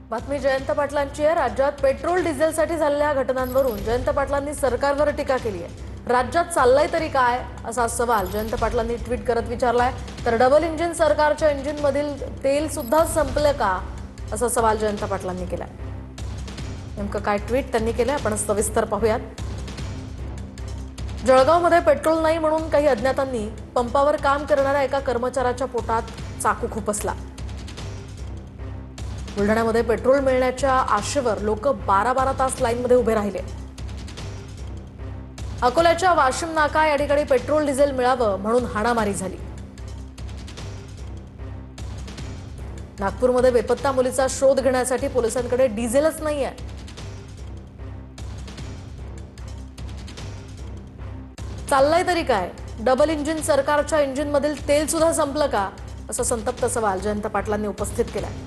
बातमी जयंत पाटलांची आहे। राज्यात पेट्रोल डिझेलसाठी झालेल्या घटनांवरून जयंत पाटलांनी सरकारवर टीका केली आहे। राज्यात चाललंय तरी काय असा सवाल जयंत पाटलांनी ट्विट करत विचारलाय। तर डबल इंजिन सरकारच्या इंजिनमधील तेल सुद्धा संपलं का असा सवाल जयंत पाटलांनी केलाय। नेमकं काय ट्विट त्यांनी केलंय आपण सविस्तर पाहूयात। जळगावमध्ये पेट्रोल नाही म्हणून काही अज्ञातांनी पंपावर काम करणाऱ्या एका कर्मचाऱ्याच्या पोटात चाकू खुपसला। बुलढाण्यामध्ये पेट्रोल मिळण्याच्या आशेवर लोक 12-12 तास लाईनमध्ये उभे राहिले। अकोल्याच्या वाशिम नाका या ठिकाणी पेट्रोल डिझेल मिळावं म्हणून हाणामारी झाली। नागपूरमध्ये बेपत्ता मुलीचा शोध घेण्यासाठी पोलिसांकडे डिझेलच नाहीये। चाललंय तरी काय, डबल इंजिन सरकारच्या इंजिनमधील तेल सुद्धा संपलं का असा संतप्त सवाल जयंत पाटलांनी उपस्थित केलाय।